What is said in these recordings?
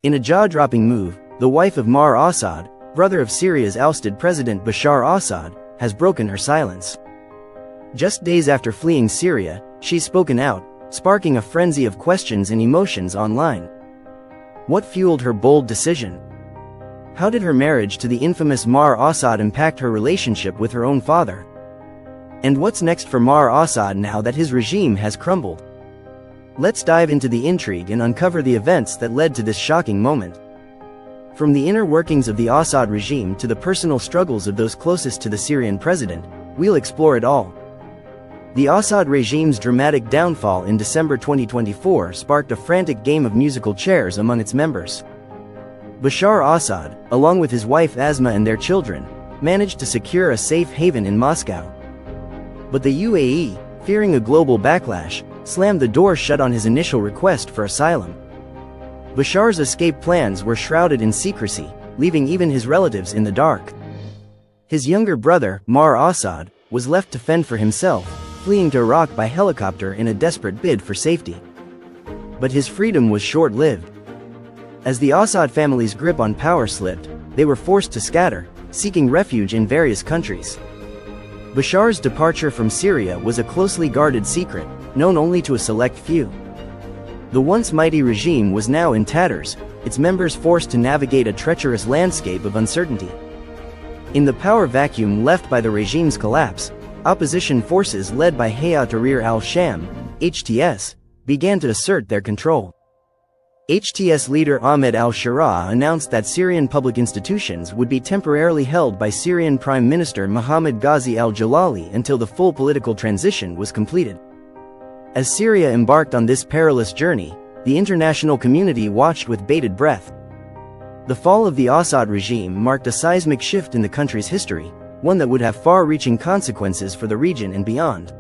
In a jaw-dropping move, the wife of Mar Assad, brother of Syria's ousted President Bashar Assad, has broken her silence. Just days after fleeing Syria, she's spoken out, sparking a frenzy of questions and emotions online. What fueled her bold decision? How did her marriage to the infamous Mar Assad impact her relationship with her own father? And what's next for Mar Assad now that his regime has crumbled? Let's dive into the intrigue and uncover the events that led to this shocking moment. From the inner workings of the Assad regime to the personal struggles of those closest to the Syrian president, we'll explore it all. The Assad regime's dramatic downfall in December 2024 sparked a frantic game of musical chairs among its members. Bashar Assad, along with his wife Asma and their children, managed to secure a safe haven in Moscow. But the UAE, fearing a global backlash, slammed the door shut on his initial request for asylum. Bashar's escape plans were shrouded in secrecy, leaving even his relatives in the dark. His younger brother, Mar Assad, was left to fend for himself, fleeing to Iraq by helicopter in a desperate bid for safety. But his freedom was short-lived. As the Assad family's grip on power slipped, they were forced to scatter, seeking refuge in various countries. Bashar's departure from Syria was a closely guarded secret, known only to a select few. The once mighty regime was now in tatters, its members forced to navigate a treacherous landscape of uncertainty. In the power vacuum left by the regime's collapse, opposition forces led by Hayat Tahrir al-Sham, HTS, began to assert their control. HTS leader Ahmed al-Shara announced that Syrian public institutions would be temporarily held by Syrian Prime Minister Mohammed Ghazi al-Jalali until the full political transition was completed. As Syria embarked on this perilous journey, the international community watched with bated breath. The fall of the Assad regime marked a seismic shift in the country's history, one that would have far-reaching consequences for the region and beyond.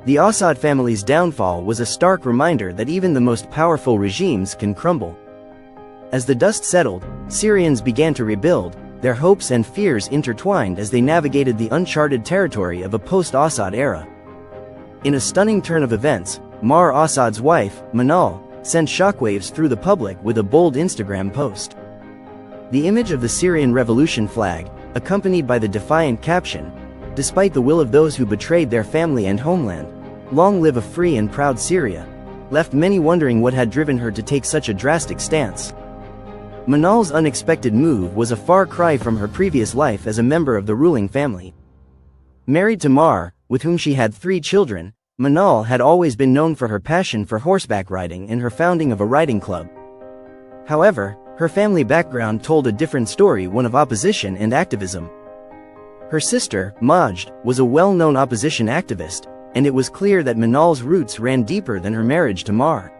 The Assad family's downfall was a stark reminder that even the most powerful regimes can crumble. As the dust settled, Syrians began to rebuild, their hopes and fears intertwined as they navigated the uncharted territory of a post-Assad era. In a stunning turn of events, Mar Assad's wife, Manal, sent shockwaves through the public with a bold Instagram post. The image of the Syrian Revolution flag, accompanied by the defiant caption, "Despite the will of those who betrayed their family and homeland, long live a free and proud Syria," left many wondering what had driven her to take such a drastic stance. Manal's unexpected move was a far cry from her previous life as a member of the ruling family. Married to Mar, with whom she had 3 children, Manal had always been known for her passion for horseback riding and her founding of a riding club. However, her family background told a different story, one of opposition and activism. Her sister, Majd, was a well-known opposition activist, and it was clear that Manal's roots ran deeper than her marriage to Mar.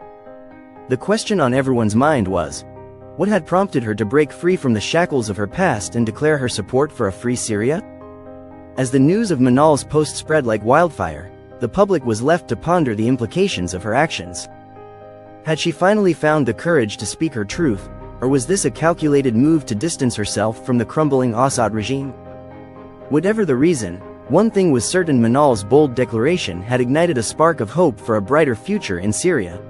The question on everyone's mind was, what had prompted her to break free from the shackles of her past and declare her support for a free Syria? As the news of Manal's post spread like wildfire, the public was left to ponder the implications of her actions. Had she finally found the courage to speak her truth, or was this a calculated move to distance herself from the crumbling Assad regime? Whatever the reason, one thing was certain: Manal's bold declaration had ignited a spark of hope for a brighter future in Syria.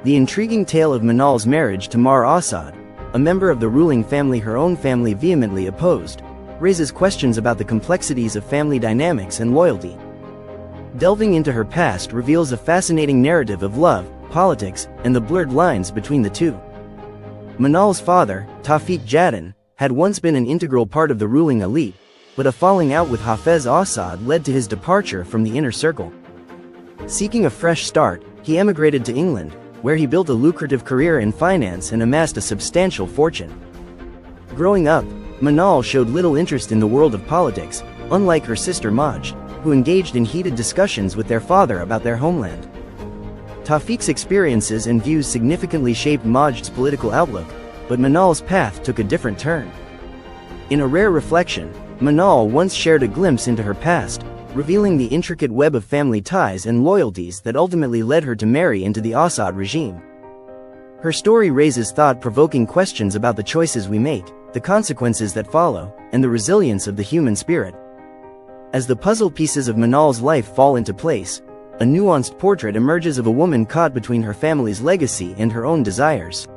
The intriguing tale of Manal's marriage to Mar Assad, a member of the ruling family her own family vehemently opposed, raises questions about the complexities of family dynamics and loyalty. Delving into her past reveals a fascinating narrative of love, politics, and the blurred lines between the two. Manal's father, Tawfiq Jaddan, had once been an integral part of the ruling elite, but a falling out with Hafez Assad led to his departure from the inner circle. Seeking a fresh start, he emigrated to England, where he built a lucrative career in finance and amassed a substantial fortune. Growing up, Manal showed little interest in the world of politics, unlike her sister Majd, who engaged in heated discussions with their father about their homeland. Tawfiq's experiences and views significantly shaped Majd's political outlook, but Manal's path took a different turn. In a rare reflection, Manal once shared a glimpse into her past, revealing the intricate web of family ties and loyalties that ultimately led her to marry into the Assad regime. Her story raises thought-provoking questions about the choices we make, the consequences that follow, and the resilience of the human spirit. As the puzzle pieces of Manal's life fall into place, a nuanced portrait emerges of a woman caught between her family's legacy and her own desires.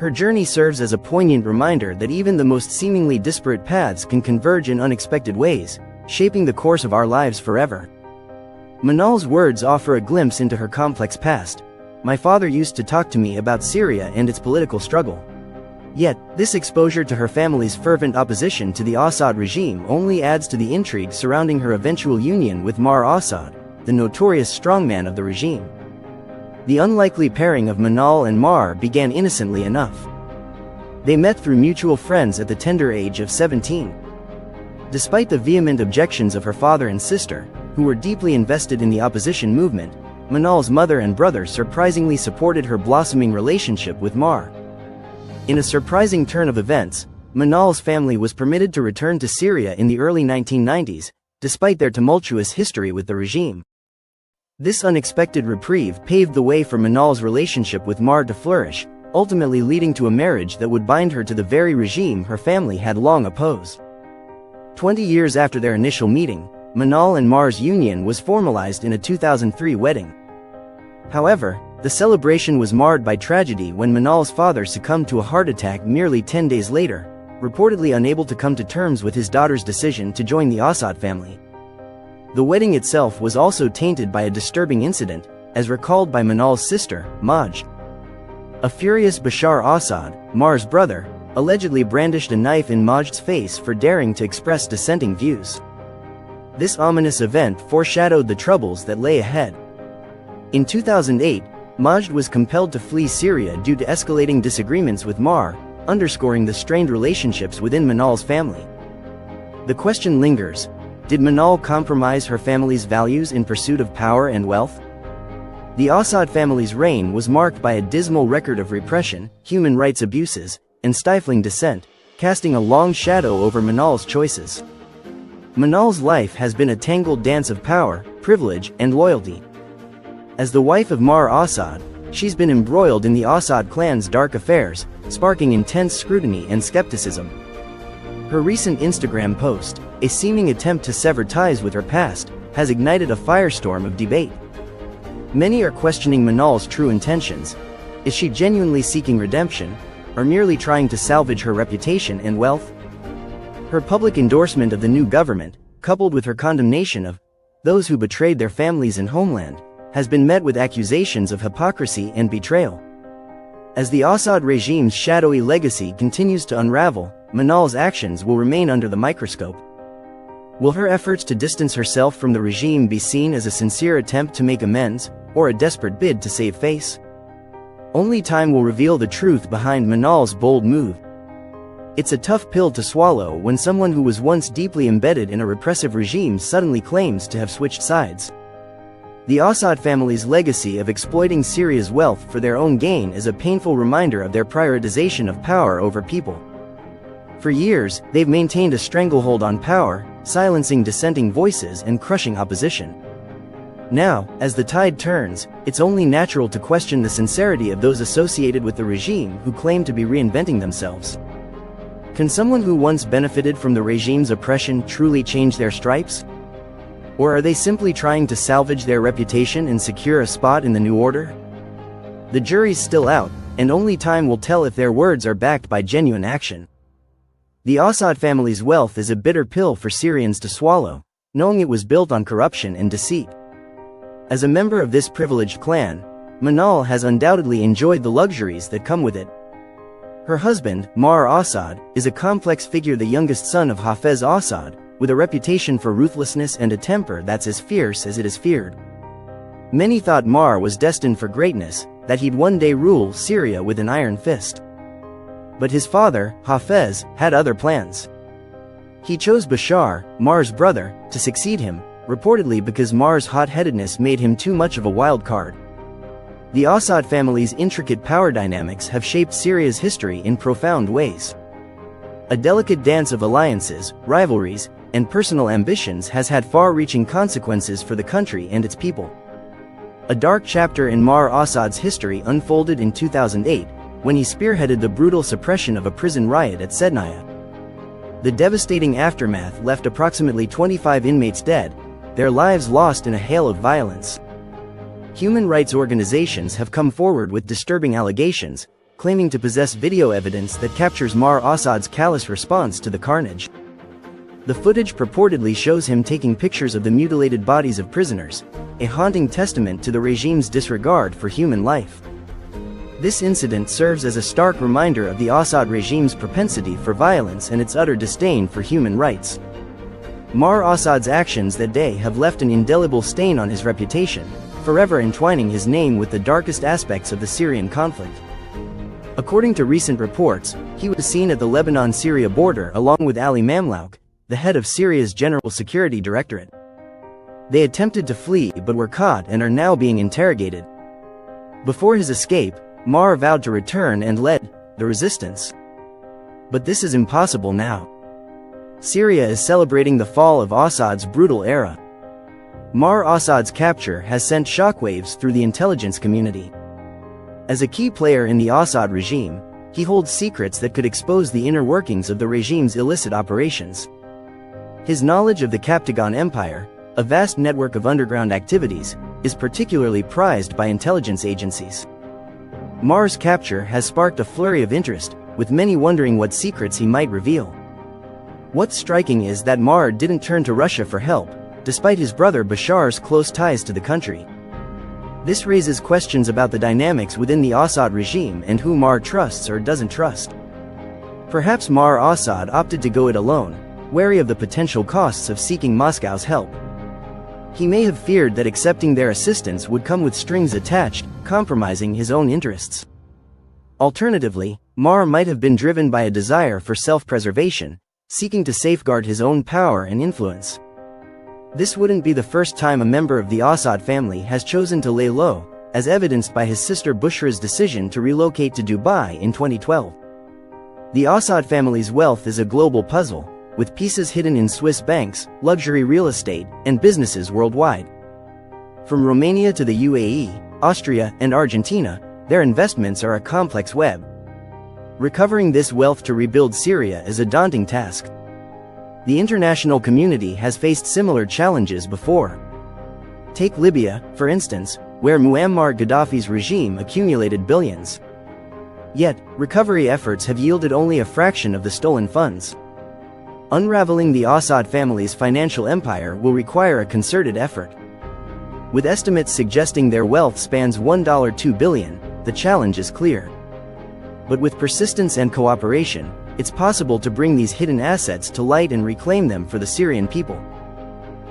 Her journey serves as a poignant reminder that even the most seemingly disparate paths can converge in unexpected ways, shaping the course of our lives forever. Manal's words offer a glimpse into her complex past. My father used to talk to me about Syria and its political struggle. Yet, this exposure to her family's fervent opposition to the Assad regime only adds to the intrigue surrounding her eventual union with Mar Assad, the notorious strongman of the regime. The unlikely pairing of Manal and Mar began innocently enough. They met through mutual friends at the tender age of 17. Despite the vehement objections of her father and sister, who were deeply invested in the opposition movement, Manal's mother and brother surprisingly supported her blossoming relationship with Mar. In a surprising turn of events, Manal's family was permitted to return to Syria in the early 1990s, despite their tumultuous history with the regime. This unexpected reprieve paved the way for Manal's relationship with Mar to flourish, ultimately leading to a marriage that would bind her to the very regime her family had long opposed. 20 years after their initial meeting, Manal and Mar's union was formalized in a 2003 wedding. However, the celebration was marred by tragedy when Manal's father succumbed to a heart attack merely 10 days later, reportedly unable to come to terms with his daughter's decision to join the Assad family. The wedding itself was also tainted by a disturbing incident, as recalled by Manal's sister, Majd. A furious Bashar Assad, Mar's brother, allegedly brandished a knife in Majd's face for daring to express dissenting views. This ominous event foreshadowed the troubles that lay ahead. In 2008, Majd was compelled to flee Syria due to escalating disagreements with Mar, underscoring the strained relationships within Manal's family. The question lingers: did Manal compromise her family's values in pursuit of power and wealth? The Assad family's reign was marked by a dismal record of repression, human rights abuses, and stifling dissent, casting a long shadow over Manal's choices. Manal's life has been a tangled dance of power, privilege, and loyalty. As the wife of Mar Assad, she's been embroiled in the Assad clan's dark affairs, sparking intense scrutiny and skepticism. Her recent Instagram post, a seeming attempt to sever ties with her past, has ignited a firestorm of debate. Many are questioning Manal's true intentions. Is she genuinely seeking redemption, or merely trying to salvage her reputation and wealth? Her public endorsement of the new government, coupled with her condemnation of those who betrayed their families and homeland, has been met with accusations of hypocrisy and betrayal. As the Assad regime's shadowy legacy continues to unravel, Manal's actions will remain under the microscope. Will her efforts to distance herself from the regime be seen as a sincere attempt to make amends, or a desperate bid to save face? Only time will reveal the truth behind Manal's bold move. It's a tough pill to swallow when someone who was once deeply embedded in a repressive regime suddenly claims to have switched sides. The Assad family's legacy of exploiting Syria's wealth for their own gain is a painful reminder of their prioritization of power over people. For years, they've maintained a stranglehold on power, silencing dissenting voices and crushing opposition. Now, as the tide turns, it's only natural to question the sincerity of those associated with the regime who claim to be reinventing themselves. Can someone who once benefited from the regime's oppression truly change their stripes? Or are they simply trying to salvage their reputation and secure a spot in the new order? The jury's still out, and only time will tell if their words are backed by genuine action. The Assad family's wealth is a bitter pill for Syrians to swallow, knowing it was built on corruption and deceit. As a member of this privileged clan, Manal has undoubtedly enjoyed the luxuries that come with it. Her husband, Mar Assad, is a complex figure, the youngest son of Hafez Assad, with a reputation for ruthlessness and a temper that's as fierce as it is feared. Many thought Mar was destined for greatness, that he'd one day rule Syria with an iron fist. But his father, Hafez, had other plans. He chose Bashar, Mar's brother, to succeed him, reportedly because Mar's hot-headedness made him too much of a wild card. The Assad family's intricate power dynamics have shaped Syria's history in profound ways. A delicate dance of alliances, rivalries, and personal ambitions has had far-reaching consequences for the country and its people. A dark chapter in Mar Assad's history unfolded in 2008, when he spearheaded the brutal suppression of a prison riot at Sednaya. The devastating aftermath left approximately 25 inmates dead, their lives lost in a hail of violence. Human rights organizations have come forward with disturbing allegations, claiming to possess video evidence that captures Mar Assad's callous response to the carnage. The footage purportedly shows him taking pictures of the mutilated bodies of prisoners, a haunting testament to the regime's disregard for human life. This incident serves as a stark reminder of the Assad regime's propensity for violence and its utter disdain for human rights. Mar Assad's actions that day have left an indelible stain on his reputation, forever entwining his name with the darkest aspects of the Syrian conflict. According to recent reports, he was seen at the Lebanon-Syria border along with Ali Mamlouk, the head of Syria's General Security Directorate. They attempted to flee but were caught and are now being interrogated. Before his escape, Mar vowed to return and led the resistance. But this is impossible now. Syria is celebrating the fall of Assad's brutal era. Mar Assad's capture has sent shockwaves through the intelligence community. As a key player in the Assad regime, he holds secrets that could expose the inner workings of the regime's illicit operations. His knowledge of the Captagon Empire, a vast network of underground activities, is particularly prized by intelligence agencies. Mar's capture has sparked a flurry of interest, with many wondering what secrets he might reveal. What's striking is that Mar didn't turn to Russia for help, despite his brother Bashar's close ties to the country. This raises questions about the dynamics within the Assad regime and who Mar trusts or doesn't trust. Perhaps Mar Assad opted to go it alone, wary of the potential costs of seeking Moscow's help. He may have feared that accepting their assistance would come with strings attached, compromising his own interests. Alternatively, Mar might have been driven by a desire for self-preservation, seeking to safeguard his own power and influence. This wouldn't be the first time a member of the Assad family has chosen to lay low, as evidenced by his sister Bushra's decision to relocate to Dubai in 2012. The Assad family's wealth is a global puzzle, with pieces hidden in Swiss banks, luxury real estate, and businesses worldwide. From Romania to the UAE, Austria, and Argentina, their investments are a complex web. Recovering this wealth to rebuild Syria is a daunting task. The international community has faced similar challenges before. Take Libya, for instance, where Muammar Gaddafi's regime accumulated billions. Yet, recovery efforts have yielded only a fraction of the stolen funds. Unraveling the Assad family's financial empire will require a concerted effort. With estimates suggesting their wealth spans $1.2 billion, the challenge is clear. But with persistence and cooperation, it's possible to bring these hidden assets to light and reclaim them for the Syrian people.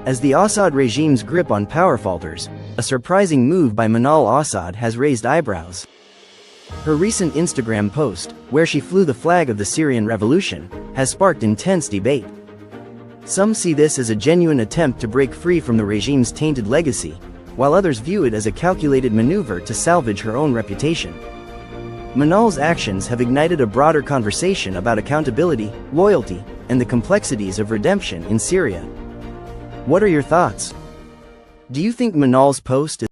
As the Assad regime's grip on power falters, a surprising move by Manal Assad has raised eyebrows. Her recent Instagram post, where she flew the flag of the Syrian revolution, has sparked intense debate. Some see this as a genuine attempt to break free from the regime's tainted legacy, while others view it as a calculated maneuver to salvage her own reputation. Manal's actions have ignited a broader conversation about accountability, loyalty, and the complexities of redemption in Syria. What are your thoughts? Do you think Manal's post is